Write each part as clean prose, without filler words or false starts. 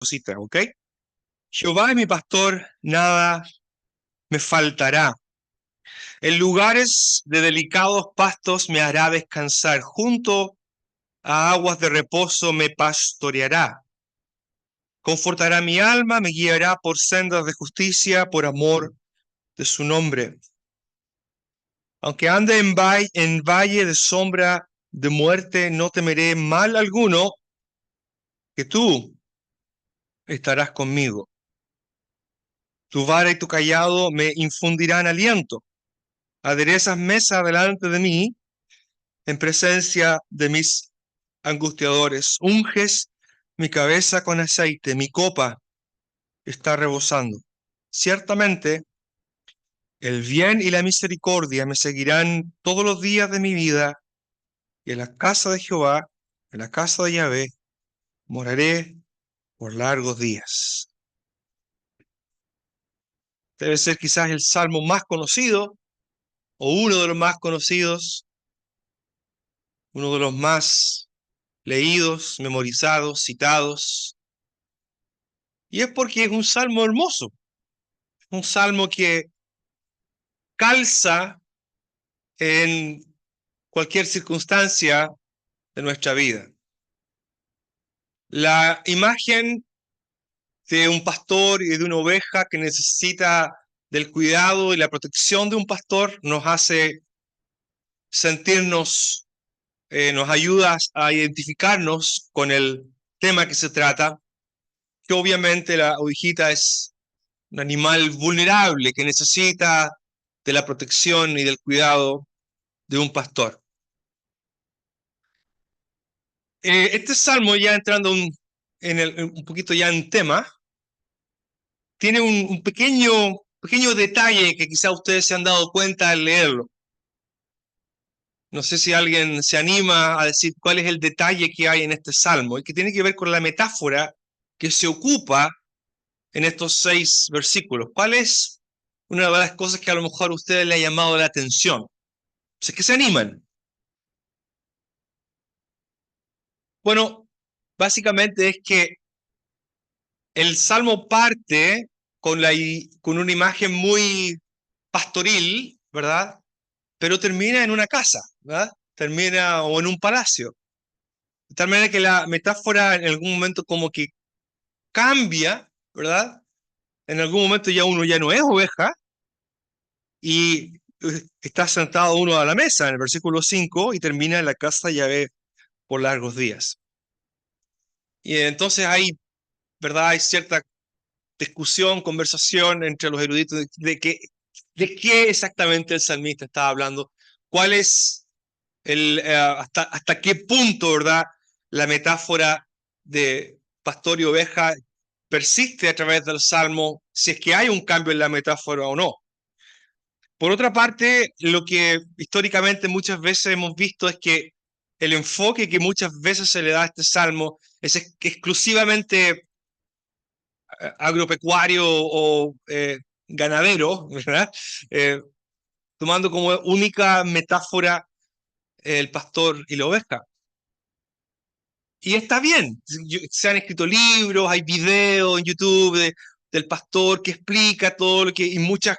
cositas, ¿ok? Jehová es mi pastor, nada me faltará. En lugares de delicados pastos me hará descansar. Junto a aguas de reposo me pastoreará. Confortará mi alma, me guiará por sendas de justicia, por amor de su nombre. Aunque ande en valle de sombra de muerte, no temeré mal alguno, que tú estarás conmigo. Tu vara y tu cayado me infundirán aliento. Aderezas mesa delante de mí, en presencia de mis angustiadores. Unges mi cabeza con aceite, mi copa está rebosando. Ciertamente, el bien y la misericordia me seguirán todos los días de mi vida, y en la casa de Jehová, en la casa de Yahvé, moraré por largos días. Debe ser quizás el salmo más conocido, o uno de los más conocidos, uno de los más leídos, memorizados, citados. Y es porque es un salmo hermoso, un salmo que calza en cualquier circunstancia de nuestra vida. La imagen de un pastor y de una oveja que necesita del cuidado y la protección de un pastor nos hace sentirnos, nos ayuda a identificarnos con el tema que se trata, que obviamente la ovejita es un animal vulnerable que necesita de la protección y del cuidado de un pastor. Este salmo, ya entrando un poquito ya en tema, tiene un pequeño detalle que quizá ustedes se han dado cuenta al leerlo. No sé si alguien se anima a decir cuál es el detalle que hay en este salmo y que tiene que ver con la metáfora que se ocupa en estos 6 versículos. ¿Cuál es una de las cosas que a lo mejor a ustedes le ha llamado la atención? Si es que se animan. Bueno, básicamente es que el salmo parte con una imagen muy pastoril, ¿verdad? Pero termina en una casa, ¿verdad? Termina o en un palacio. De tal manera que la metáfora en algún momento como que cambia, ¿verdad? En algún momento ya uno ya no es oveja y está sentado uno a la mesa en el versículo 5 y termina en la casa de Yahvé por largos días. Y entonces hay, ¿verdad? Hay cierta discusión, conversación entre los eruditos de qué exactamente el salmista estaba hablando, cuál es hasta qué punto, ¿verdad? La metáfora de pastor y oveja persiste a través del salmo, si es que hay un cambio en la metáfora o no. Por otra parte, lo que históricamente muchas veces hemos visto es que el enfoque que muchas veces se le da a este salmo es exclusivamente agropecuario o ganadero, ¿verdad? Eh, tomando como única metáfora el pastor y la oveja. Y está bien, se han escrito libros, hay videos en YouTube del pastor que explica todo lo que, y muchas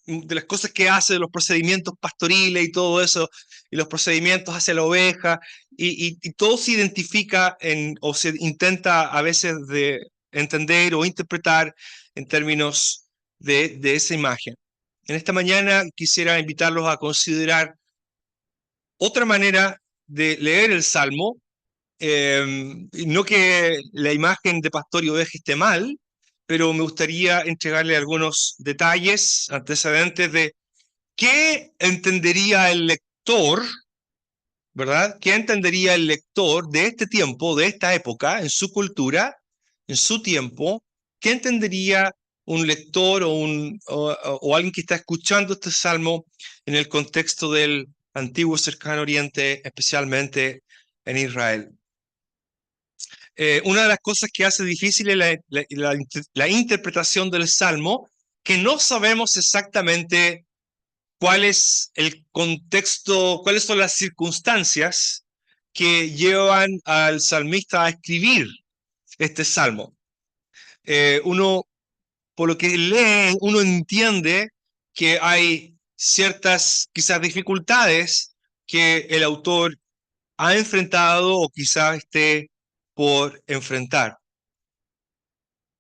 de las cosas que hace, de los procedimientos pastoriles y todo eso, y los procedimientos hacia la oveja, y todo se identifica o se intenta a veces de entender o interpretar en términos de esa imagen. En esta mañana quisiera invitarlos a considerar otra manera de leer el Salmo, no que la imagen de pastor y oveja esté mal, pero me gustaría entregarle algunos detalles, antecedentes de qué entendería el lector, ¿verdad? ¿Qué entendería el lector de este tiempo, de esta época, en su cultura, en su tiempo? ¿Qué entendería un lector o alguien que está escuchando este salmo en el contexto del antiguo cercano oriente, especialmente en Israel? Una de las cosas que hace difícil es la interpretación del Salmo, que no sabemos exactamente cuál es el contexto, cuáles son las circunstancias que llevan al salmista a escribir este Salmo. Uno, por lo que lee, uno entiende que hay ciertas, quizás, dificultades que el autor ha enfrentado o quizás esté por enfrentar.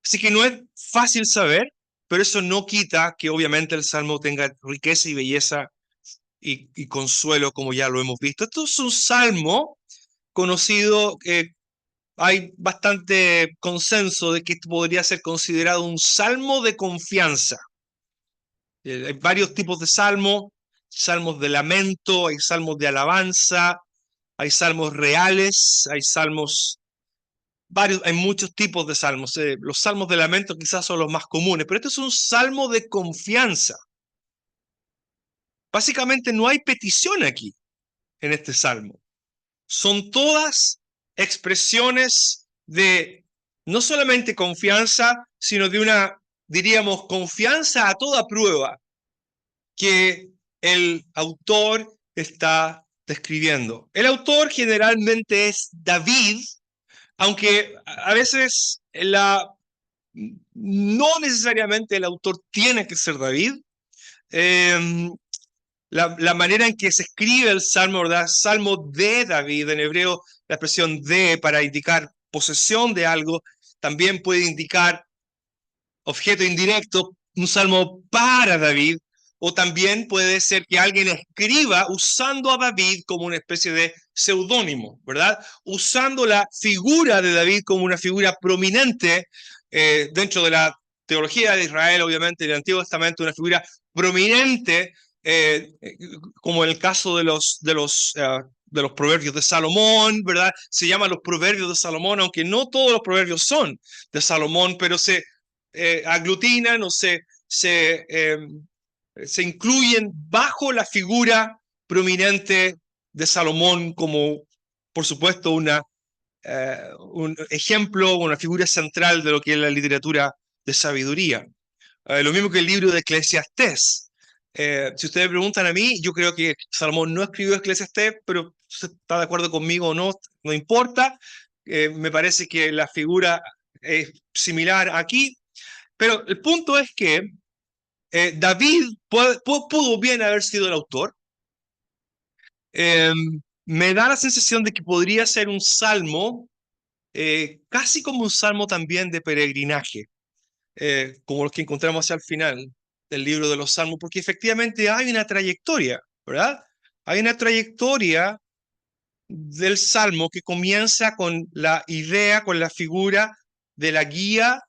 Así que no es fácil saber, pero eso no quita que obviamente el Salmo tenga riqueza y belleza y consuelo, como ya lo hemos visto. Esto es un salmo conocido, hay bastante consenso de que esto podría ser considerado un salmo de confianza. Hay varios tipos de salmos, salmos de lamento, hay salmos de alabanza, hay salmos reales, hay salmos varios, hay muchos tipos de salmos. Los salmos de lamento quizás son los más comunes, pero este es un salmo de confianza. Básicamente no hay petición aquí en este salmo. Son todas expresiones de no solamente confianza, sino de una, diríamos, confianza a toda prueba que el autor está describiendo. El autor generalmente es David, aunque a veces no necesariamente el autor tiene que ser David. La manera en que se escribe el salmo, ¿verdad? Salmo de David, en hebreo la expresión de para indicar posesión de algo, también puede indicar objeto indirecto, un salmo para David, o también puede ser que alguien escriba usando a David como una especie de seudónimo, ¿verdad? Usando la figura de David como una figura prominente dentro de la teología de Israel, obviamente, del Antiguo Testamento, una figura prominente, como en el caso de los proverbios de Salomón, ¿verdad? Se llaman los proverbios de Salomón, aunque no todos los proverbios son de Salomón, pero se aglutinan o se incluyen bajo la figura prominente de Salomón como, por supuesto, un ejemplo, una figura central de lo que es la literatura de sabiduría. Lo mismo que el libro de Eclesiastés. Si ustedes me preguntan a mí, yo creo que Salomón no escribió Eclesiastés, pero si usted está de acuerdo conmigo o no, no importa. Me parece que la figura es similar aquí, pero el punto es que David pudo bien haber sido el autor. Eh, Me da la sensación de que podría ser un salmo, casi como un salmo también de peregrinaje, como los que encontramos hacia el final del libro de los salmos, porque efectivamente hay una trayectoria, ¿verdad? Hay una trayectoria del salmo que comienza con la idea, con la figura de la guía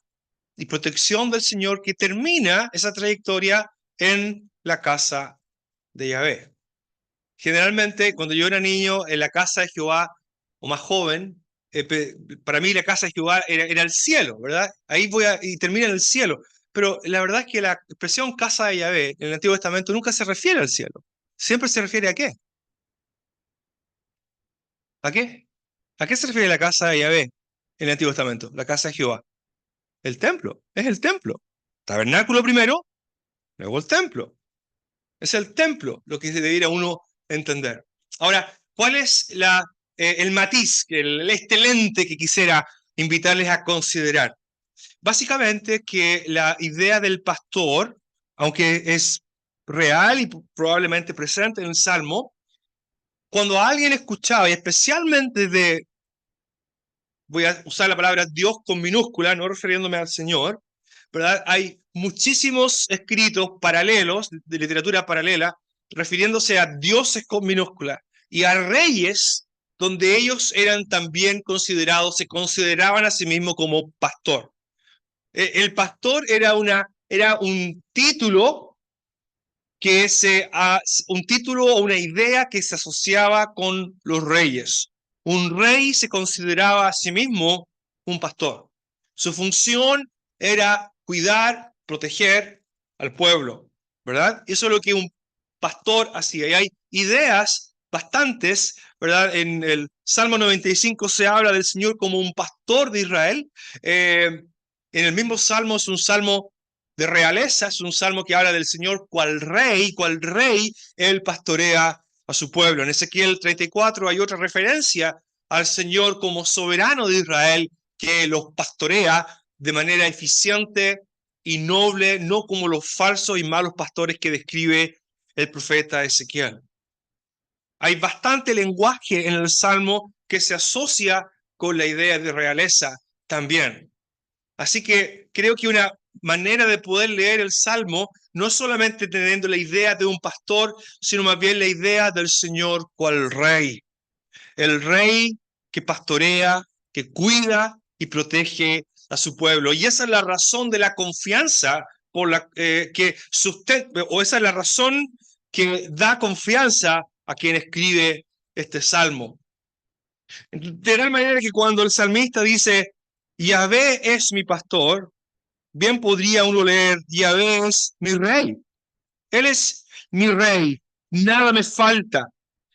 y protección del Señor, que termina esa trayectoria en la casa de Yahvé. Generalmente, cuando yo era niño, en la casa de Jehová, o más joven, para mí la casa de Jehová era el cielo, ¿verdad? Y termina en el cielo. Pero la verdad es que la expresión casa de Yahvé en el Antiguo Testamento nunca se refiere al cielo. Siempre se refiere ¿a qué? ¿A qué? ¿A qué se refiere la casa de Yahvé en el Antiguo Testamento? La casa de Jehová. El templo, es el templo. Tabernáculo primero, luego el templo. Es el templo lo que debería uno entender. Ahora, ¿cuál es el matiz, este lente que quisiera invitarles a considerar? Básicamente que la idea del pastor, aunque es real y probablemente presente en el Salmo, cuando alguien escuchaba, y especialmente voy a usar la palabra Dios con minúscula, no refiriéndome al Señor, ¿verdad? Hay muchísimos escritos paralelos, de literatura paralela, refiriéndose a dioses con minúscula y a reyes donde ellos eran también considerados, se consideraban a sí mismos como pastor. El pastor era un título un título o una idea que se asociaba con los reyes. Un rey se consideraba a sí mismo un pastor. Su función era cuidar, proteger al pueblo, ¿verdad? Eso es lo que un pastor hacía. Y hay ideas bastantes, ¿verdad? En el Salmo 95 se habla del Señor como un pastor de Israel. En el mismo Salmo es un salmo de realeza, es un salmo que habla del Señor cual rey, él pastorea a su pueblo. En Ezequiel 34 hay otra referencia al Señor como soberano de Israel que los pastorea de manera eficiente y noble, no como los falsos y malos pastores que describe el profeta Ezequiel. Hay bastante lenguaje en el Salmo que se asocia con la idea de realeza también. Así que creo que una manera de poder leer el Salmo no es solamente teniendo la idea de un pastor, sino más bien la idea del Señor cual rey. El rey que pastorea, que cuida y protege a su pueblo. Y esa es la razón de la confianza por la que sustenta, o esa es la razón que da confianza a quien escribe este salmo. De tal manera que cuando el salmista dice, Yahvé es mi pastor, bien podría uno leer, Yahvé es mi rey. Él es mi rey, nada me falta.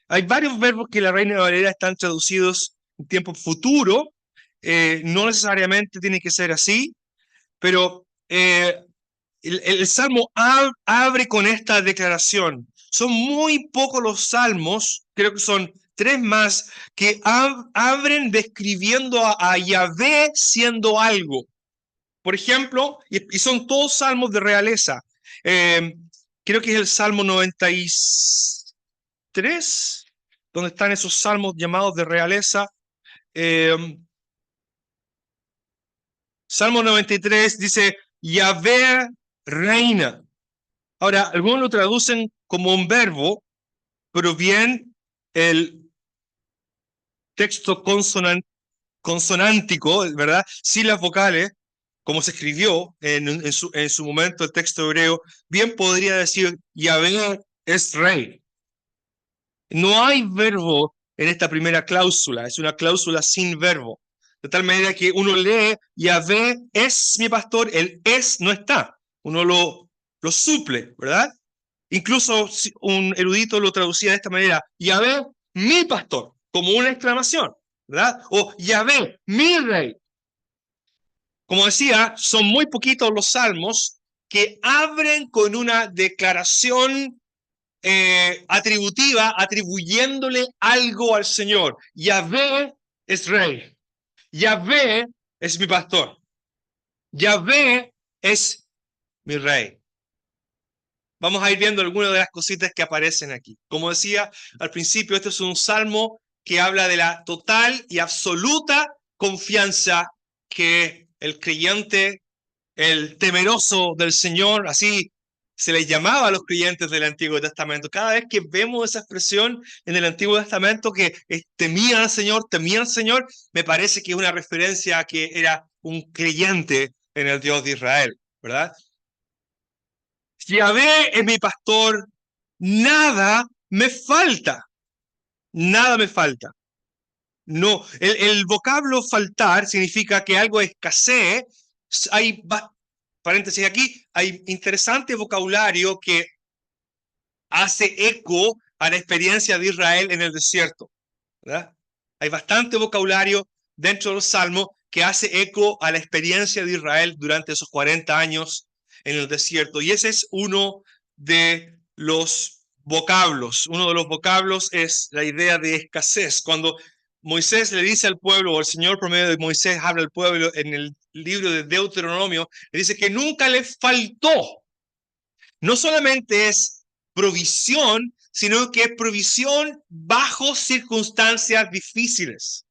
Hay varios verbos que en la Reina Valera están traducidos en tiempo futuro. No necesariamente tiene que ser así, pero el Salmo abre con esta declaración. Son muy pocos los salmos, creo que son 3 más, que abren describiendo a Yahvé siendo algo. Por ejemplo, y son todos salmos de realeza. Creo que es el Salmo 93, donde están esos salmos llamados de realeza. Salmo 93 dice, Yahvé reina. Ahora, algunos lo traducen como un verbo, pero bien el texto consonántico, ¿verdad? Sin las vocales, como se escribió en su momento el texto hebreo, bien podría decir, Yahvé es rey. No hay verbo en esta primera cláusula, es una cláusula sin verbo. De tal manera que uno lee, Yahvé es mi pastor, el es no está. Uno lo suple, ¿verdad? Incluso un erudito lo traducía de esta manera, Yahvé, mi pastor, como una exclamación, ¿verdad? O Yahvé, mi rey. Como decía, son muy poquitos los salmos que abren con una declaración atributiva, atribuyéndole algo al Señor. Yahvé es rey. Yahvé es mi pastor. Yahvé es mi rey. Vamos a ir viendo algunas de las cositas que aparecen aquí. Como decía al principio, este es un salmo que habla de la total y absoluta confianza que el creyente, el temeroso del Señor, así se les llamaba a los creyentes del Antiguo Testamento. Cada vez que vemos esa expresión en el Antiguo Testamento que temían al Señor, me parece que es una referencia a que era un creyente en el Dios de Israel, ¿verdad? Yahvé es mi pastor, nada me falta, nada me falta. No, el vocablo faltar significa que algo escasee. Hay, paréntesis aquí, hay interesante vocabulario que hace eco a la experiencia de Israel en el desierto, ¿verdad? Hay bastante vocabulario dentro de los salmos que hace eco a la experiencia de Israel durante esos 40 años en el desierto. Y ese es uno de los vocablos. Uno de los vocablos es la idea de escasez. Cuando Moisés le dice al pueblo, o el Señor por medio de Moisés habla al pueblo en el libro de Deuteronomio, le dice que nunca le faltó. No solamente es provisión, sino que es provisión bajo circunstancias difíciles,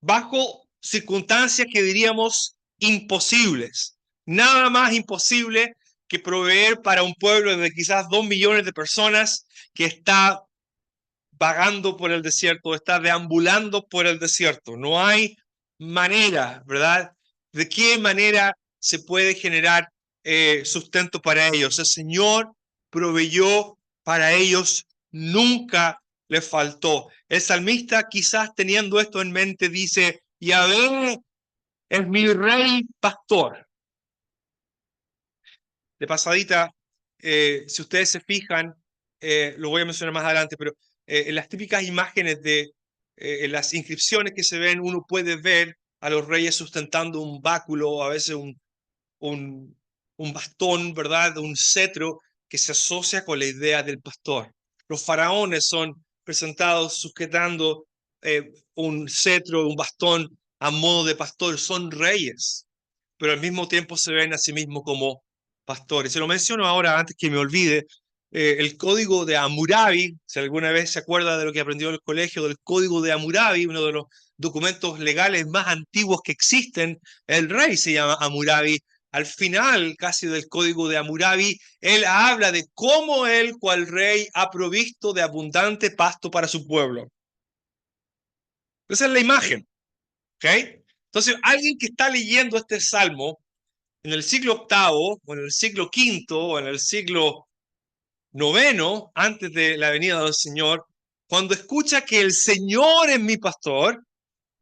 bajo circunstancias que diríamos imposibles. Nada más imposible que proveer para un pueblo de quizás 2 millones de personas que está vagando por el desierto, está deambulando por el desierto. No hay manera, ¿verdad? ¿De qué manera se puede generar sustento para ellos? El Señor proveyó para ellos, nunca les faltó. El salmista, quizás teniendo esto en mente, dice, Yahvé es mi rey pastor. De pasadita, si ustedes se fijan, lo voy a mencionar más adelante, pero en las típicas imágenes en las inscripciones que se ven, uno puede ver a los reyes sustentando un báculo, a veces un, un bastón, ¿verdad? Un cetro que se asocia con la idea del pastor. Los faraones son presentados sujetando un cetro, un bastón a modo de pastor, son reyes. pero al mismo tiempo se ven a sí mismos como pastores. Se lo menciono ahora antes que me olvide. El código de Hammurabi, si alguna vez se acuerda de lo que aprendió en el colegio, del código de Hammurabi, uno de los documentos legales más antiguos que existen, el rey se llama Hammurabi. Al final casi del código de Hammurabi, él habla de cómo él, cual rey, ha provisto de abundante pasto para su pueblo. Esa es la imagen, ¿ok? Entonces, alguien que está leyendo este salmo en el siglo VIII, o en el siglo V, o en el siglo IX, antes de la venida del Señor, cuando escucha que el Señor es mi pastor,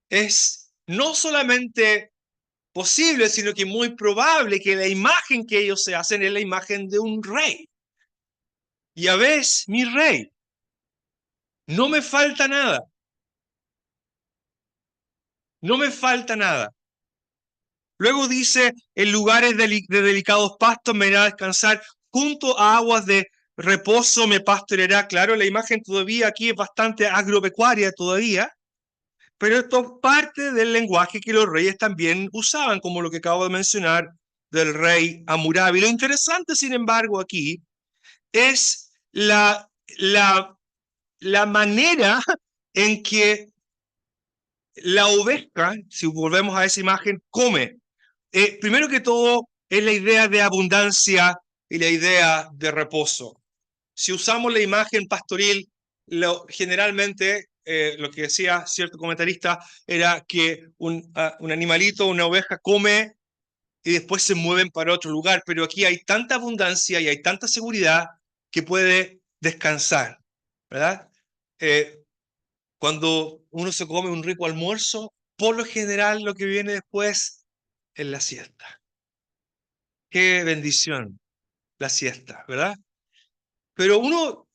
es no solamente posible, sino que muy probable que la imagen que ellos se hacen es la imagen de un rey. Yahvé es mi rey. No me falta nada. No me falta nada. Luego dice, en lugares de delicados pastos me irá a descansar, junto a aguas de reposo me pastoreará. Claro, la imagen todavía aquí es bastante agropecuaria todavía, pero esto es parte del lenguaje que los reyes también usaban, como lo que acabo de mencionar del rey Hammurabi. Lo interesante, sin embargo, aquí es la manera en que la oveja, si volvemos a esa imagen, come. Primero que todo, es la idea de abundancia y la idea de reposo. Si usamos la imagen pastoril, generalmente lo que decía cierto comentarista era que un animalito, una oveja, come y después se mueven para otro lugar, pero aquí hay tanta abundancia y hay tanta seguridad que puede descansar, ¿verdad? Cuando uno se come un rico almuerzo, por lo general lo que viene después es la siesta. Qué bendición la siesta, ¿verdad? Pero uno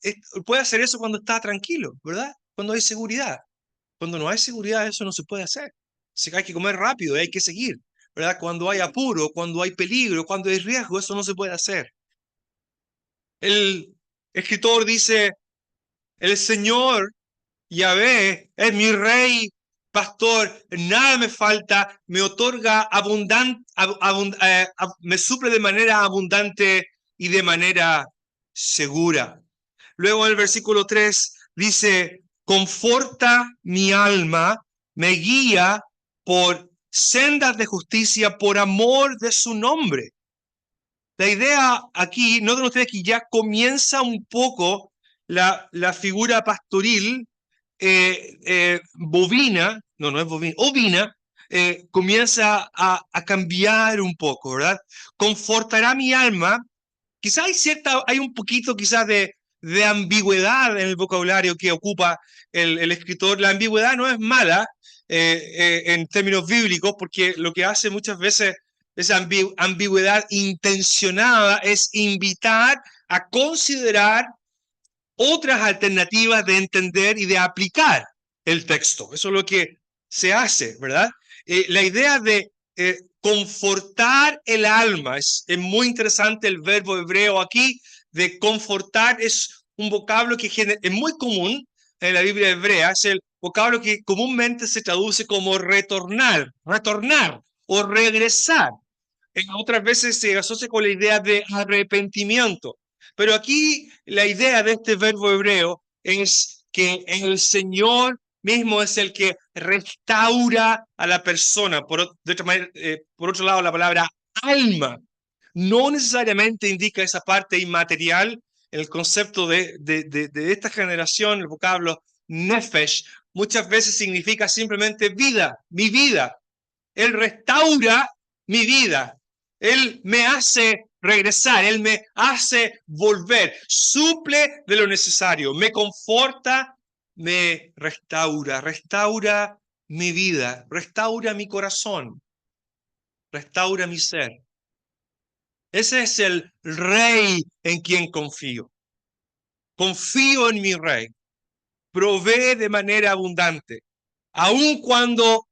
puede hacer eso cuando está tranquilo, ¿verdad? Cuando hay seguridad. Cuando no hay seguridad, eso no se puede hacer. Así que hay que comer rápido y hay que seguir, ¿verdad? Cuando hay apuro, cuando hay peligro, cuando hay riesgo, eso no se puede hacer. El escritor dice, el Señor Yahvé es mi rey, pastor, nada me falta, me otorga me suple de manera abundante y de manera segura. Luego en el versículo 3 dice, conforta mi alma, me guía por sendas de justicia por amor de su nombre. La idea aquí, noten ustedes que ya comienza un poco la figura pastoril bovina, no es bovina, ovina, comienza a cambiar un poco, ¿verdad? Confortará mi alma. Quizás hay un poquito quizás de ambigüedad en el vocabulario que ocupa el escritor. La ambigüedad no es mala en términos bíblicos, porque lo que hace muchas veces esa ambigüedad intencionada es invitar a considerar otras alternativas de entender y de aplicar el texto. Eso es lo que se hace, ¿verdad? La idea de confortar el alma, es muy interesante el verbo hebreo aquí, de confortar es un vocablo que es muy común en la Biblia hebrea, es el vocablo que comúnmente se traduce como retornar o regresar. Otras veces se asocia con la idea de arrepentimiento. Pero aquí la idea de este verbo hebreo es que el Señor mismo es el que restaura a la persona. Por otro lado, la palabra alma no necesariamente indica esa parte inmaterial. El concepto de esta generación, el vocablo nefesh, muchas veces significa simplemente vida, mi vida. Él restaura mi vida. Él me hace regresar, Él me hace volver, suple de lo necesario, me conforta, me restaura mi vida, restaura mi corazón, restaura mi ser. Ese es el rey en quien confío. Confío en mi rey. Provee de manera abundante. Aun cuando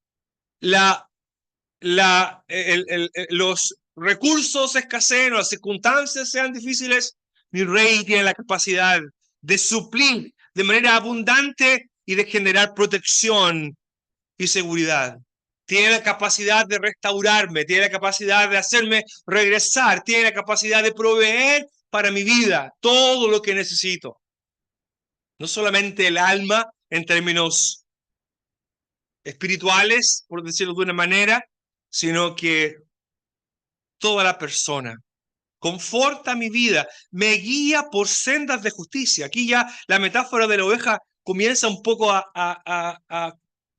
los recursos escaseen o las circunstancias sean difíciles, mi rey tiene la capacidad de suplir de manera abundante y de generar protección y seguridad. tiene la capacidad de restaurarme, tiene la capacidad de hacerme regresar, tiene la capacidad de proveer para mi vida todo lo que necesito. No solamente el alma en términos espirituales, por decirlo de una manera, sino que toda la persona. Conforta mi vida, me guía por sendas de justicia. Aquí ya la metáfora de la oveja comienza un poco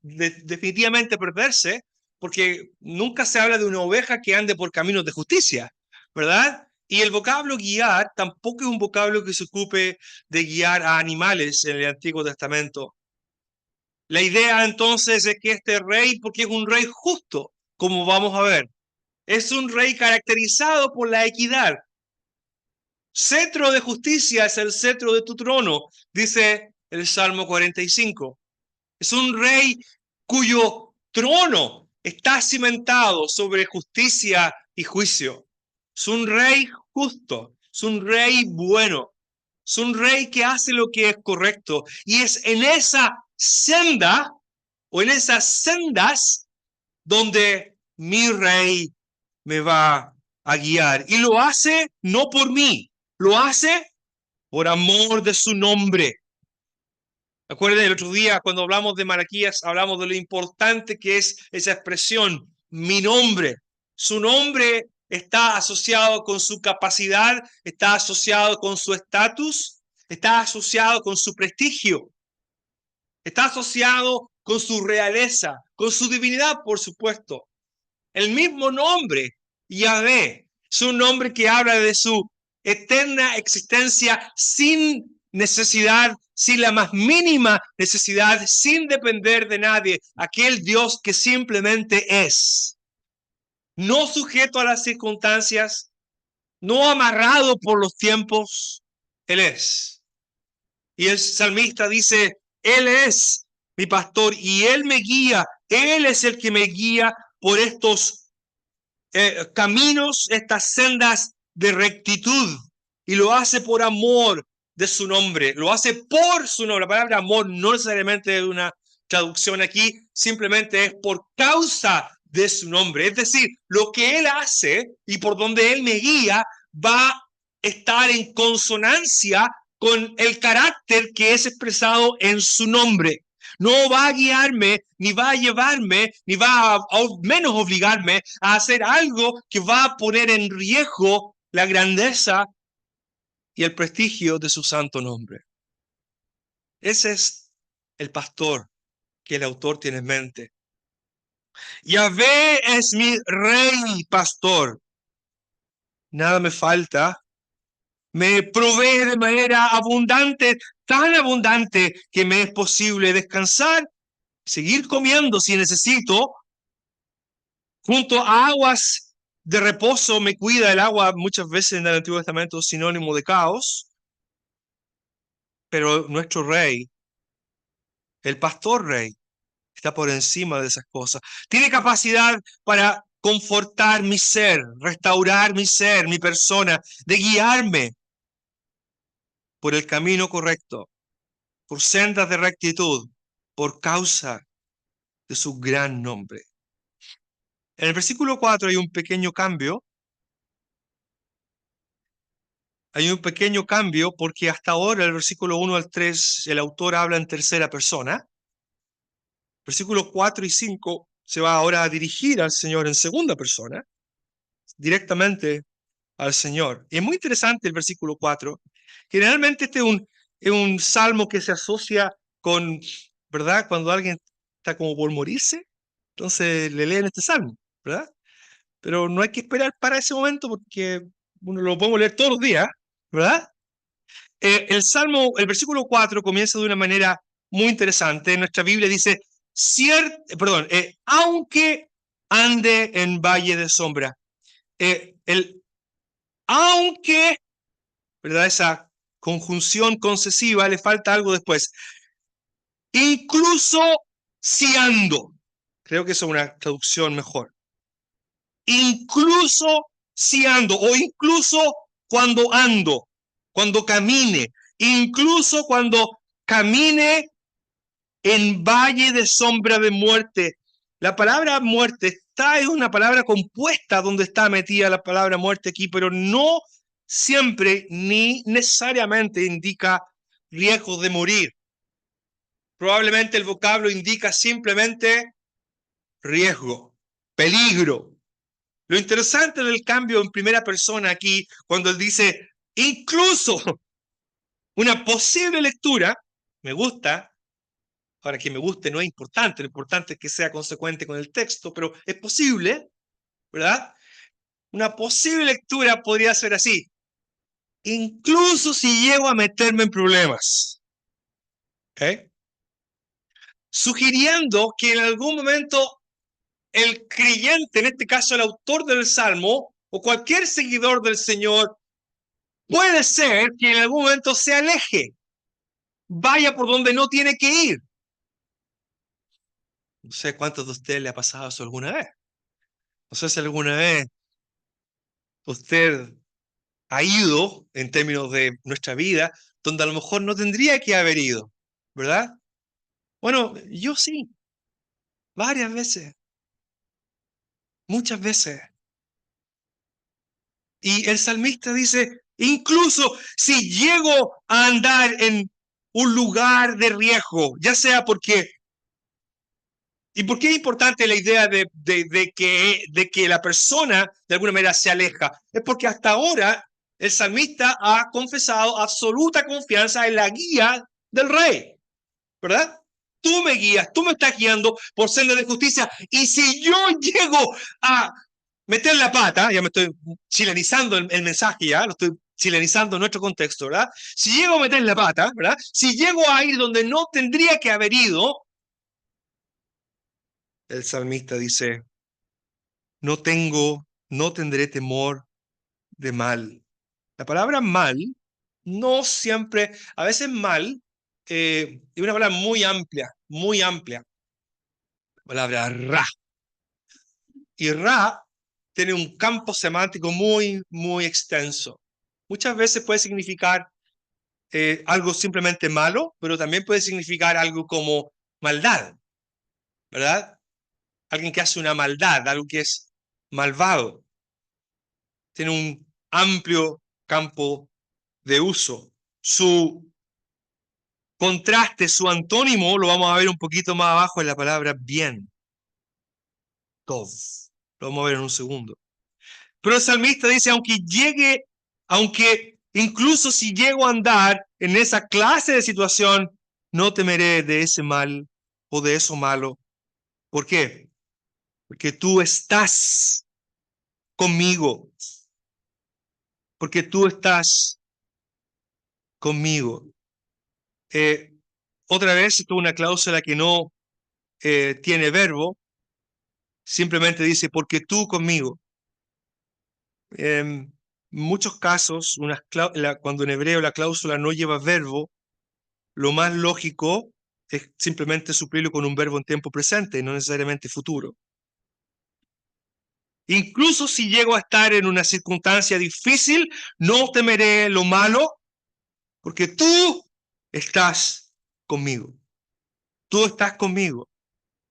definitivamente perderse, porque nunca se habla de una oveja que ande por caminos de justicia, ¿verdad? Y el vocablo guiar tampoco es un vocablo que se ocupe de guiar a animales en el Antiguo Testamento. La idea entonces es que este rey, porque es un rey justo, como vamos a ver, es un rey caracterizado por la equidad. Cetro de justicia es el cetro de tu trono, dice el Salmo 45. Es un rey cuyo trono está cimentado sobre justicia y juicio. Es un rey justo, es un rey bueno, es un rey que hace lo que es correcto. Y es en esa senda o en esas sendas donde mi rey me va a guiar. Y lo hace no por mí, lo hace por amor de su nombre. Acuérdense el otro día cuando hablamos de Malaquías, hablamos de lo importante que es esa expresión, mi nombre. Su nombre está asociado con su capacidad, está asociado con su estatus, está asociado con su prestigio, está asociado con su realeza, con su divinidad, por supuesto. El mismo nombre, Yahvé, es un nombre que habla de su eterna existencia sin necesidad, sin la más mínima necesidad, sin depender de nadie. Aquel Dios que simplemente es, no sujeto a las circunstancias, no amarrado por los tiempos, Él es. Y el salmista dice, Él es mi pastor y Él me guía, Él es el que me guía por estos caminos, estas sendas de rectitud, y lo hace por amor de su nombre, lo hace por su nombre. La palabra amor no necesariamente es una traducción aquí, simplemente es por causa de su nombre. Es decir, lo que Él hace y por donde Él me guía va a estar en consonancia con el carácter que es expresado en su nombre. No va a guiarme, ni va a llevarme, ni va a menos obligarme a hacer algo que va a poner en riesgo la grandeza y el prestigio de su santo nombre. Ese es el pastor que el autor tiene en mente. Yahvé es mi rey pastor. Nada me falta. Me provee de manera abundante, tan abundante que me es posible descansar, seguir comiendo si necesito. Junto a aguas de reposo me cuida. El agua muchas veces en el Antiguo Testamento es sinónimo de caos, pero nuestro rey, el pastor rey, está por encima de esas cosas. Tiene capacidad para confortar mi ser, restaurar mi ser, mi persona, de guiarme por el camino correcto, por sendas de rectitud, por causa de su gran nombre. En el versículo 4 hay un pequeño cambio. Hay un pequeño cambio porque hasta ahora, el versículo 1 al 3, el autor habla en tercera persona. Versículos 4 y 5 se va ahora a dirigir al Señor en segunda persona, directamente al Señor. Y es muy interesante el versículo 4. Generalmente este es un salmo que se asocia con, ¿verdad? Cuando alguien está como por morirse, entonces le leen este salmo, ¿verdad? Pero no hay que esperar para ese momento porque uno lo podemos leer todos los días, ¿verdad? El versículo 4 comienza de una manera muy interesante. En nuestra Biblia dice, aunque ande en valle de sombra. El aunque, ¿verdad? Esa conjunción concesiva, le falta algo después. Incluso si ando. Creo que eso es una traducción mejor. Incluso si ando, o incluso cuando ando, cuando camine, incluso cuando camine en valle de sombra de muerte, La palabra muerte es una palabra compuesta donde está metida la palabra muerte aquí, pero no siempre ni necesariamente indica riesgo de morir. Probablemente el vocablo indica simplemente riesgo, peligro. Lo interesante del cambio en primera persona aquí, cuando él dice incluso una posible lectura, me gusta. Ahora, que me guste no es importante, lo importante es que sea consecuente con el texto, pero es posible, ¿verdad? Una posible lectura podría ser así. Incluso si llego a meterme en problemas, ¿ok? Sugiriendo que en algún momento el creyente, en este caso el autor del Salmo, o cualquier seguidor del Señor, puede ser que en algún momento se aleje, vaya por donde no tiene que ir. No sé cuántos de ustedes le ha pasado eso alguna vez. No sé si alguna vez usted ha ido, en términos de nuestra vida, donde a lo mejor no tendría que haber ido, ¿verdad? Bueno, yo sí, varias veces, muchas veces. Y el salmista dice, incluso si llego a andar en un lugar de riesgo, ya sea porque... ¿Y por qué es importante la idea de que la persona de alguna manera se aleja? Es porque hasta ahora el salmista ha confesado absoluta confianza en la guía del rey, ¿verdad? Tú me guías, tú me estás guiando por senda de justicia. Y si yo llego a meter la pata, ya me estoy chilenizando el mensaje, ya lo estoy chilenizando en nuestro contexto, ¿verdad? Si llego a meter la pata, ¿verdad? Si llego a ir donde no tendría que haber ido, el salmista dice, no tendré temor de mal. La palabra mal no siempre, a veces mal, es una palabra muy amplia, muy amplia. La palabra ra. Y ra tiene un campo semántico muy, muy extenso. Muchas veces puede significar algo simplemente malo, pero también puede significar algo como maldad, ¿verdad? Alguien que hace una maldad, algo que es malvado. Tiene un amplio campo de uso. Su contraste, su antónimo, lo vamos a ver un poquito más abajo en la palabra bien. Tov. Lo vamos a ver en un segundo. Pero el salmista dice, aunque incluso si llego a andar en esa clase de situación, no temeré de ese mal o de eso malo. ¿Por qué? Porque tú estás conmigo. Porque tú estás conmigo. Eh, Otra vez, esto es una cláusula que no tiene verbo, simplemente dice, porque tú conmigo. En muchos casos, cuando en hebreo la cláusula no lleva verbo, lo más lógico es simplemente suplirlo con un verbo en tiempo presente, no necesariamente futuro. Incluso si llego a estar en una circunstancia difícil, no temeré lo malo, porque tú estás conmigo. Tú estás conmigo.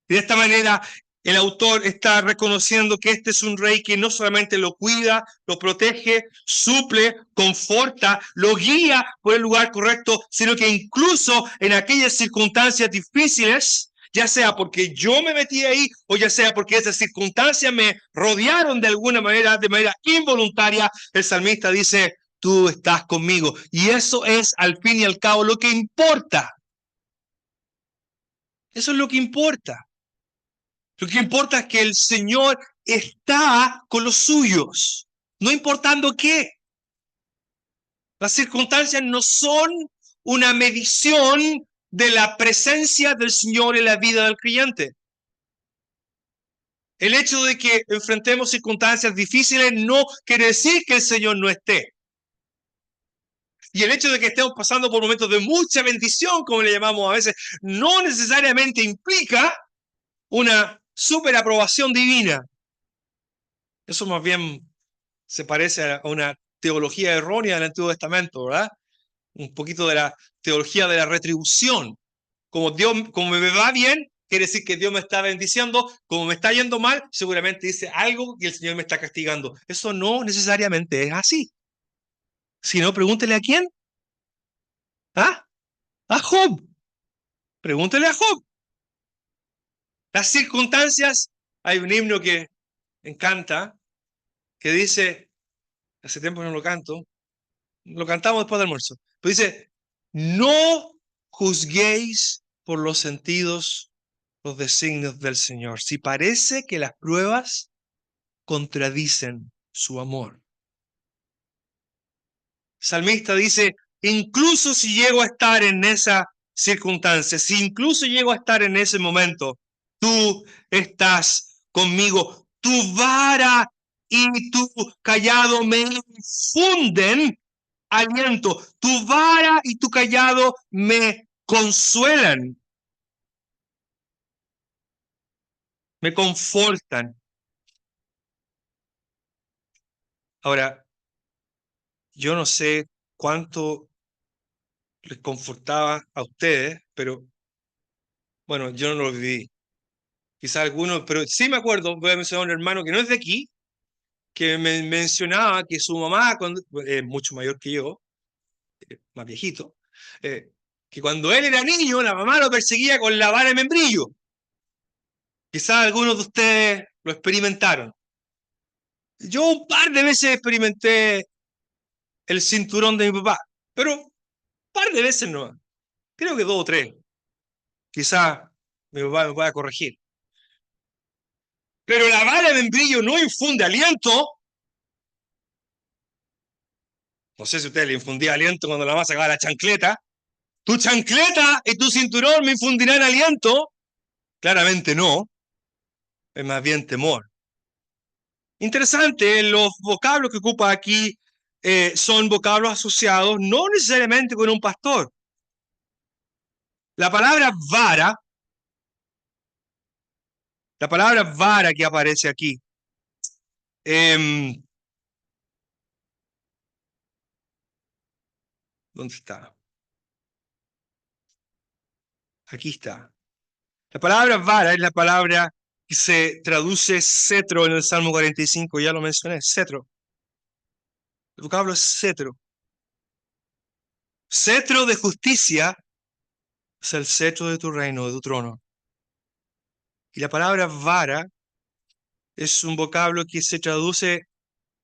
Y de esta manera, el autor está reconociendo que este es un rey que no solamente lo cuida, lo protege, suple, conforta, lo guía por el lugar correcto, sino que incluso en aquellas circunstancias difíciles, ya sea porque yo me metí ahí o ya sea porque esas circunstancias me rodearon de alguna manera, de manera involuntaria, el salmista dice, tú estás conmigo. Y eso es al fin y al cabo lo que importa. Eso es lo que importa. Lo que importa es que el Señor está con los suyos, no importando qué. Las circunstancias no son una medición de la presencia del Señor en la vida del creyente. El hecho de que enfrentemos circunstancias difíciles no quiere decir que el Señor no esté. Y el hecho de que estemos pasando por momentos de mucha bendición, como le llamamos a veces, no necesariamente implica una superaprobación divina. Eso más bien se parece a una teología errónea del Antiguo Testamento, ¿verdad? Un poquito de la teología de la retribución. Como Dios, como me va bien, quiere decir que Dios me está bendiciendo. Como me está yendo mal, seguramente dice algo y el Señor me está castigando. Eso no necesariamente es así. Si no, pregúntele a quién. ¿Ah? A Job. Pregúntele a Job. Las circunstancias, hay un himno que me encanta, que dice, hace tiempo que no lo canto, lo cantamos después del almuerzo, pero dice, no juzguéis por los sentidos los designios del Señor, si parece que las pruebas contradicen su amor. El salmista dice, incluso si llego a estar en esa circunstancia, si incluso llego a estar en ese momento, tú estás conmigo, tu vara y tu callado me infunden aliento, tu vara y tu callado me consuelan, me confortan. Ahora, yo no sé cuánto les confortaba a ustedes, pero bueno, yo no lo viví. Quizás algunos, pero sí me acuerdo, voy a mencionar a un hermano que no es de aquí, que me mencionaba que su mamá, cuando, mucho mayor que yo, más viejito, eh, que cuando él era niño, la mamá lo perseguía con la vara de membrillo. Quizás algunos de ustedes lo experimentaron. Yo un par de veces experimenté el cinturón de mi papá, pero un par de veces no. Creo que dos o tres. Quizás mi papá me pueda corregir. Pero la vara de membrillo no infunde aliento. No sé si a usted le infundía aliento cuando la mamá sacaba la chancleta. ¿Tu chancleta y tu cinturón me infundirán aliento? Claramente no. Es más bien temor. Interesante, los vocablos que ocupa aquí son vocablos asociados no necesariamente con un pastor. La palabra vara, la palabra vara que aparece aquí, ¿dónde está? Aquí está. La palabra vara es la palabra que se traduce cetro en el Salmo 45, ya lo mencioné, cetro. El vocablo es cetro. Cetro de justicia es el cetro de tu reino, de tu trono. Y la palabra vara es un vocablo que se traduce,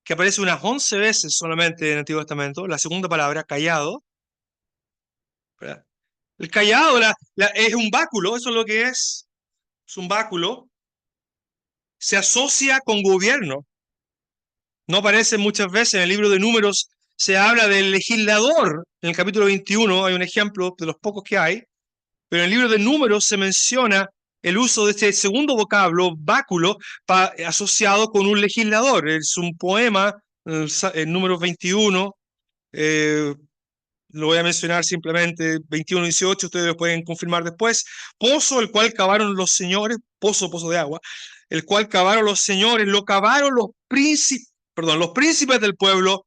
que aparece unas 11 veces solamente en el Antiguo Testamento. La segunda palabra, callado, ¿verdad? El callado es un báculo, eso es lo que es un báculo. Se asocia con gobierno. No aparece muchas veces en el libro de Números, se habla del legislador. En el capítulo 21 hay un ejemplo de los pocos que hay, pero en el libro de Números se menciona el uso de este segundo vocablo, báculo, asociado con un legislador. Es un poema, en Números 21, lo voy a mencionar simplemente, 21-18, ustedes lo pueden confirmar después. Pozo, el cual cavaron los señores, pozo de agua, el cual cavaron los señores, lo cavaron los príncipes del pueblo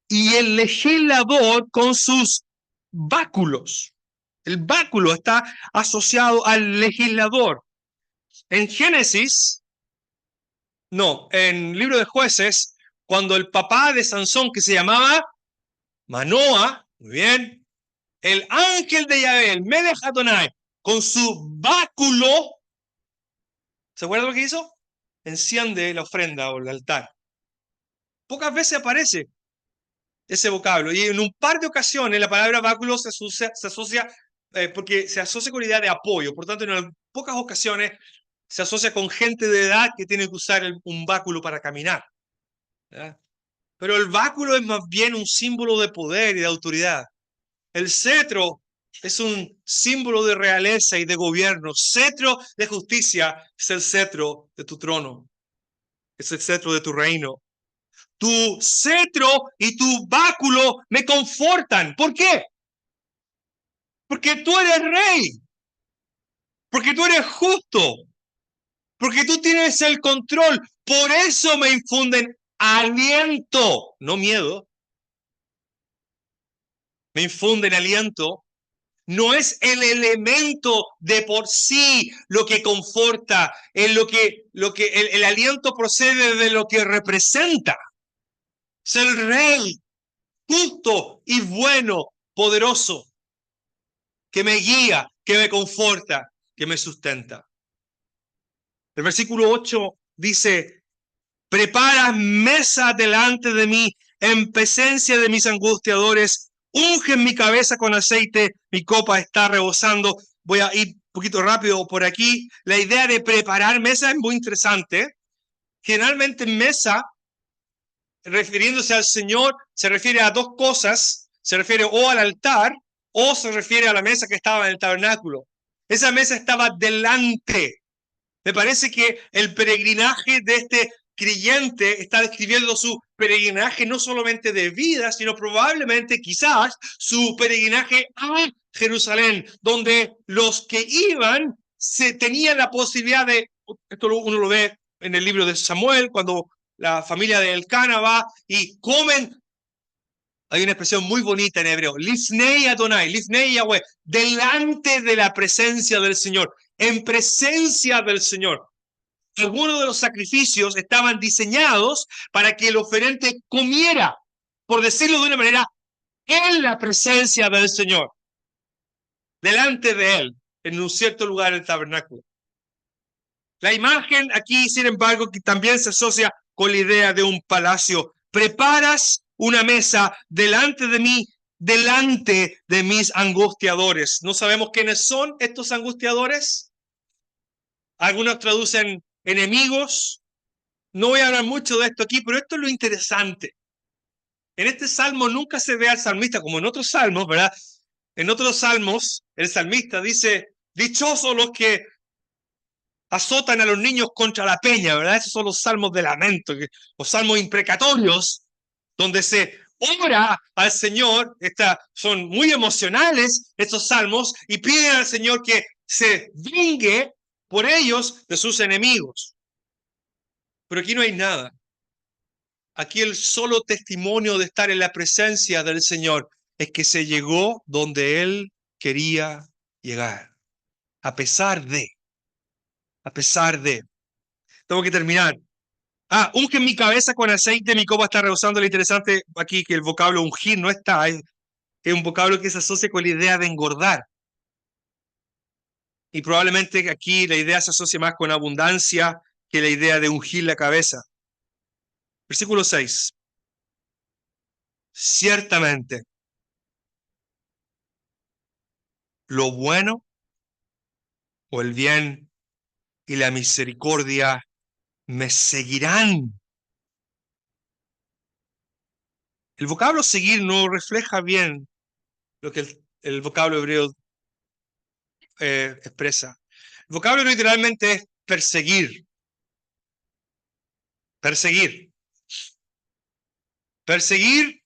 y el legislador con sus báculos. El báculo está asociado al legislador. En Génesis, no, en el libro de Jueces, cuando el papá de Sansón, que se llamaba Manoa, muy bien, el ángel de Yahvé, el Melech Adonai, con su báculo, ¿se acuerdan lo que hizo? Enciende la ofrenda o el altar. Pocas veces aparece ese vocablo y en un par de ocasiones la palabra báculo se asocia porque se asocia con la idea de apoyo. Por tanto, en pocas ocasiones se asocia con gente de edad que tiene que usar un báculo para caminar, ¿verdad? Pero el báculo es más bien un símbolo de poder y de autoridad. El cetro es un símbolo de realeza y de gobierno. Cetro de justicia es el cetro de tu trono, es el cetro de tu reino. Tu cetro y tu báculo me confortan. ¿Por qué? Porque tú eres rey, porque tú eres justo, porque tú tienes el control. Por eso me infunden aliento, no miedo. Me infunden aliento No es el elemento de por sí lo que conforta, es el aliento procede de lo que representa. Es el rey, justo y bueno, poderoso, que me guía, que me conforta, que me sustenta. El versículo 8 dice: preparas mesa delante de mí en presencia de mis angustiadores, unges mi cabeza con aceite, mi copa está rebosando. Voy a ir un poquito rápido por aquí. La idea de preparar mesa es muy interesante. Generalmente mesa, refiriéndose al Señor, se refiere a dos cosas. Se refiere o al altar o se refiere a la mesa que estaba en el tabernáculo. Esa mesa estaba delante. Me parece que el peregrinaje de este creyente está describiendo su peregrinaje no solamente de vida, sino probablemente quizás su peregrinaje a Jerusalén, donde los que iban tenían la posibilidad de, esto uno lo ve en el libro de Samuel, cuando la familia de Elcana va y comen. Hay una expresión muy bonita en hebreo, Lifnei Adonai, Lifnei Yahweh, delante de la presencia del Señor, en presencia del Señor. Algunos de los sacrificios estaban diseñados para que el oferente comiera, por decirlo de una manera, en la presencia del Señor, delante de Él, en un cierto lugar del tabernáculo. La imagen aquí, sin embargo, que también se asocia con la idea de un palacio. Preparas una mesa delante de mí, delante de mis angustiadores. ¿No sabemos quiénes son estos angustiadores? Algunos traducen enemigos. No voy a hablar mucho de esto aquí, pero esto es lo interesante. En este salmo nunca se ve al salmista como en otros salmos, ¿verdad? En otros salmos, el salmista dice: dichosos los que azotan a los niños contra la peña, ¿verdad? Esos son los salmos de lamento, los salmos imprecatorios, donde se ora al Señor. Son muy emocionales estos salmos y piden al Señor que se vengue por ellos de sus enemigos. Pero aquí no hay nada. Aquí el solo testimonio de estar en la presencia del Señor es que se llegó donde Él quería llegar, a pesar de. Tengo que terminar. Unge mi cabeza con aceite, mi copa está rebosando. Lo interesante aquí que el vocablo ungir no está, es un vocablo que se asocia con la idea de engordar. Y probablemente aquí la idea se asocia más con abundancia que la idea de ungir la cabeza. Versículo 6. Ciertamente, lo bueno o el bien y la misericordia me seguirán. El vocablo seguir no refleja bien lo que el vocablo hebreo expresa. El vocablo literalmente es perseguir. Perseguir. Perseguir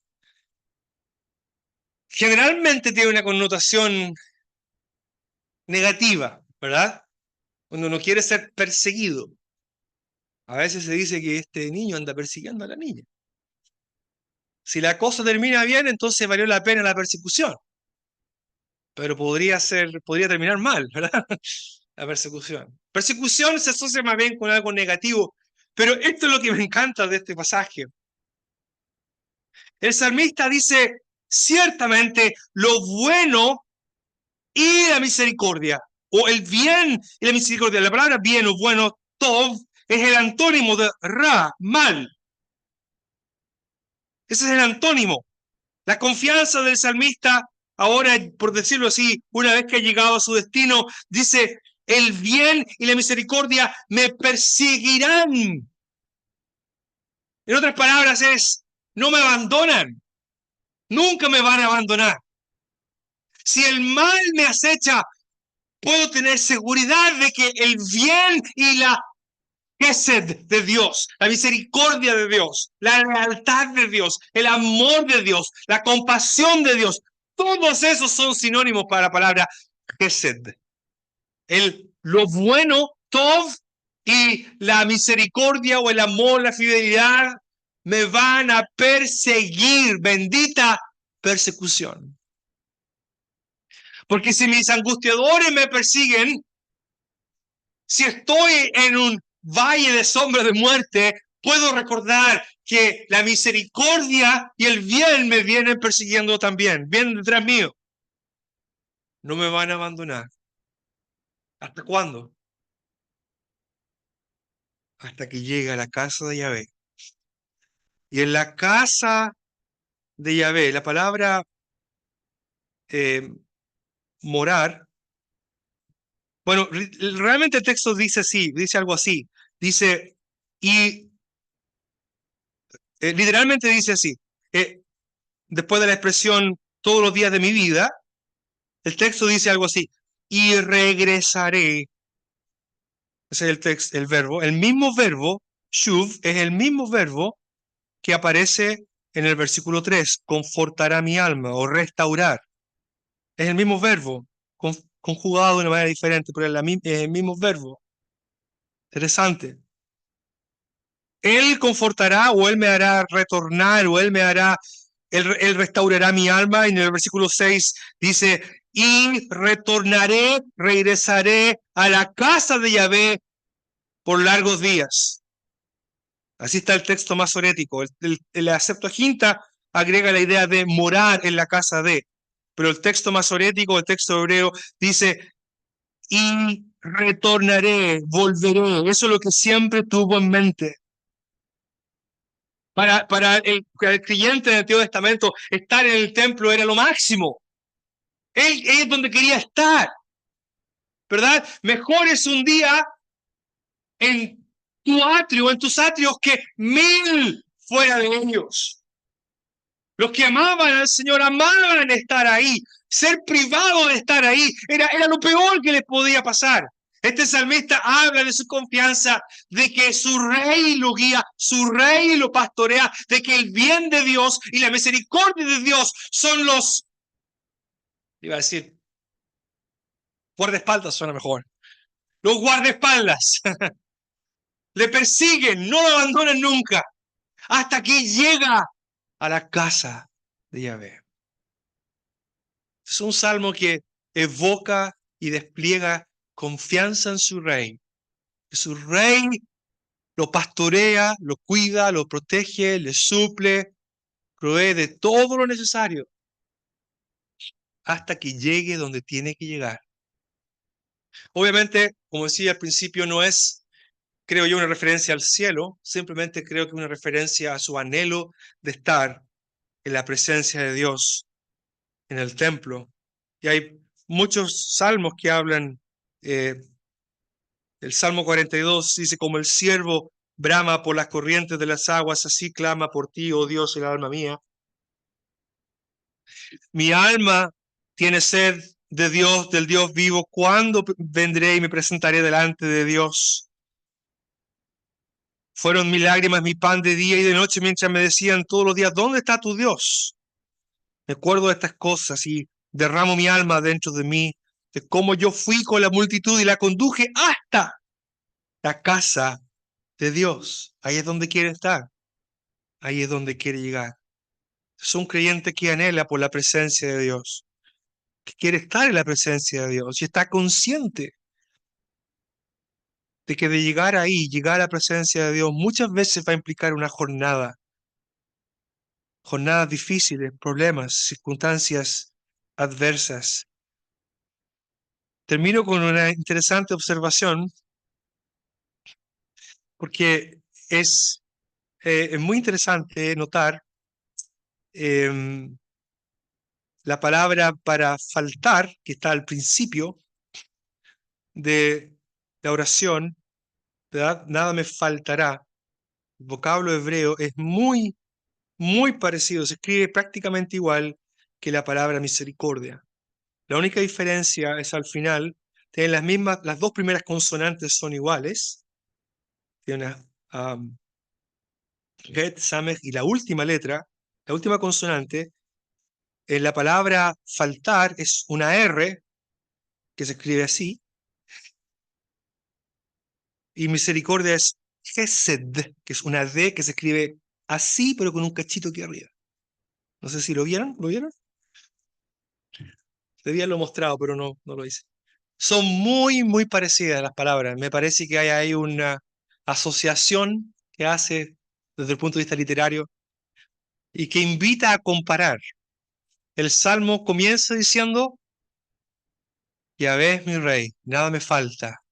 generalmente tiene una connotación negativa, ¿verdad? Cuando uno quiere ser perseguido. A veces se dice que este niño anda persiguiendo a la niña. Si la cosa termina bien, entonces valió la pena la persecución. Pero podría terminar mal, ¿verdad? La persecución. Persecución se asocia más bien con algo negativo. Pero esto es lo que me encanta de este pasaje. El salmista dice: ciertamente lo bueno y la misericordia, o el bien y la misericordia. La palabra bien o bueno, tov, es el antónimo de ra, mal. Ese es el antónimo. La confianza del salmista, ahora, por decirlo así, una vez que ha llegado a su destino, dice: el bien y la misericordia me perseguirán. En otras palabras es: no me abandonan, nunca me van a abandonar. Si el mal me acecha, puedo tener seguridad de que el bien y la Gesed de Dios, la misericordia de Dios, la lealtad de Dios, el amor de Dios, la compasión de Dios, todos esos son sinónimos para la palabra Gesed. Lo bueno, Tov, y la misericordia o el amor, la fidelidad, me van a perseguir. Bendita persecución. Porque si mis angustiadores me persiguen, si estoy en un valle de sombra de muerte, puedo recordar que la misericordia y el bien me vienen persiguiendo también, vienen detrás mío. No me van a abandonar. ¿Hasta cuándo? Hasta que llegue a la casa de Yahvé. Y en la casa de Yahvé, la palabra eh, morar, bueno, realmente el texto dice así, dice algo así, dice, y literalmente dice así, eh, después de la expresión todos los días de mi vida, el texto dice algo así, y regresaré. Ese es el texto, el verbo. El mismo verbo, shuv, es el mismo verbo que aparece en el versículo 3, confortará mi alma o restaurar. Es el mismo verbo, conjugado de una manera diferente, pero es el mismo verbo. Interesante. Él confortará o él me hará retornar o él me hará, él restaurará mi alma. Y en el versículo 6 dice, y retornaré, regresaré a la casa de Yahvé por largos días. Así está el texto masorético. La Septuaginta agrega la idea de morar en la casa de, pero el texto masorético, el texto hebreo, dice, y retornaré, volveré. Eso es lo que siempre tuvo en mente. Para el creyente del Antiguo Testamento, estar en el templo era lo máximo. Él es donde quería estar, ¿verdad? Mejor es un día en tu atrio, en tus atrios, que 1000 fuera de ellos. Los que amaban al Señor amaban estar ahí. Ser privado de estar ahí era lo peor que les podía pasar. Este salmista habla de su confianza, de que su rey lo guía, su rey lo pastorea, de que el bien de Dios y la misericordia de Dios son los, iba a decir, guardaespaldas suena mejor, los guardaespaldas. Le persiguen, no lo abandonan nunca, hasta que llega a la casa de Yahvé. Es un salmo que evoca y despliega confianza en su rey. Su rey lo pastorea, lo cuida, lo protege, le suple, provee de todo lo necesario hasta que llegue donde tiene que llegar. Obviamente, como decía al principio, no es, creo yo, una referencia al cielo, simplemente creo que es una referencia a su anhelo de estar en la presencia de Dios en el templo. Y hay muchos salmos que hablan, el Salmo 42 dice, como el siervo brama por las corrientes de las aguas, así clama por ti, oh Dios, el alma mía. Mi alma tiene sed de Dios, del Dios vivo. ¿Cuándo vendré y me presentaré delante de Dios? Fueron mis lágrimas mi pan de día y de noche mientras me decían todos los días, ¿dónde está tu Dios? Me acuerdo de estas cosas y derramo mi alma dentro de mí, de cómo yo fui con la multitud y la conduje hasta la casa de Dios. Ahí es donde quiere estar, ahí es donde quiere llegar. Es un creyente que anhela por la presencia de Dios, que quiere estar en la presencia de Dios y está consciente de que de llegar ahí, llegar a la presencia de Dios, muchas veces va a implicar una jornadas difíciles, problemas, circunstancias adversas. Termino con una interesante observación, porque es muy interesante notar em, la palabra para faltar, que está al principio de la oración, ¿verdad? Nada me faltará. El vocablo hebreo es muy, muy parecido, se escribe prácticamente igual que la palabra misericordia. La única diferencia es al final, tienen las mismas, las dos primeras consonantes son iguales, tiene una Het, Samech, y la última letra, la última consonante, en la palabra faltar es una R, que se escribe así, y misericordia es Gesed, que es una D que se escribe así, pero con un cachito aquí arriba. No sé si lo vieron, ¿lo vieron? Debía haberlo mostrado, pero no lo hice. Son muy, muy parecidas las palabras. Me parece que hay ahí una asociación que hace desde el punto de vista literario y que invita a comparar. El Salmo comienza diciendo, Yahvé es mi rey, nada me falta.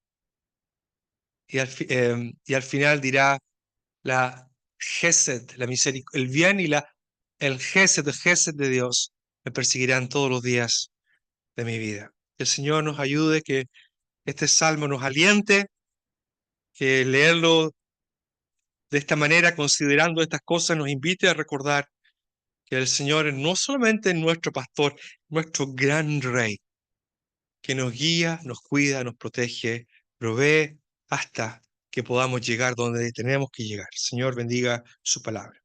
Y al final dirá la Gesed, la misericordia, el bien y el Gesed de Dios me perseguirán todos los días de mi vida. Que el Señor nos ayude, que este salmo nos aliente, que leerlo de esta manera, considerando estas cosas, nos invite a recordar que el Señor es no solamente nuestro pastor, nuestro gran rey, que nos guía, nos cuida, nos protege, provee hasta que podamos llegar donde tenemos que llegar. Señor, bendiga su palabra.